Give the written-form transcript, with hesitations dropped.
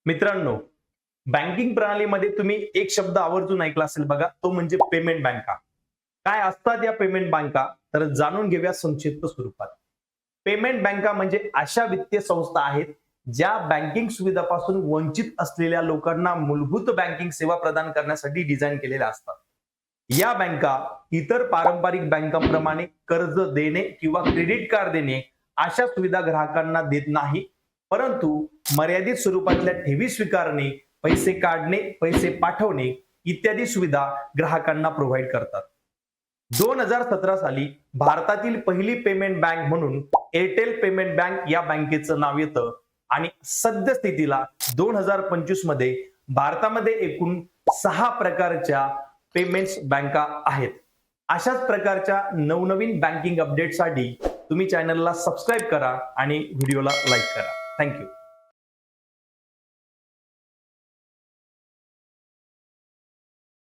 मित्रांनो, बँकिंग प्रणालीमध्ये तुम्ही एक शब्द आवर्जून ऐकला असेल बघा, तो म्हणजे पेमेंट बँका. काय असतात या पेमेंट बँका? तर जाणून घेऊया संक्षिप्त स्वरूपात. पेमेंट बँका म्हणजे अशा वित्तीय संस्था आहेत ज्या बँकिंग सुविधापासून वंचित असलेल्या लोकांना मूलभूत बँकिंग सेवा प्रदान करण्यासाठी डिझाईन केलेल्या असतात. या बँका इतर पारंपरिक बँकांप्रमाणे कर्ज देणे किंवा क्रेडिट कार्ड देणे अशा सुविधा ग्राहकांना देत नाही, परंतु मर्यादित स्वरूपातल्या ठेवी स्वीकारणे, पैसे काढणे, पैसे पाठवणे इत्यादी सुविधा ग्राहकांना प्रोव्हाइड करतात. 2017 साली भारतातील पहिली पेमेंट बँक म्हणून एअरटेल पेमेंट बँक या बँकेचं नाव येतं आणि सद्यस्थितीला 2025 मध्ये भारतामध्ये एकूण 6 प्रकारच्या पेमेंट्स बँका आहेत. अशाच प्रकारच्या नवनवीन बँकिंग अपडेटसाठी तुम्ही चॅनलला सबस्क्राईब करा आणि व्हिडिओला लाईक करा. थँक्यू.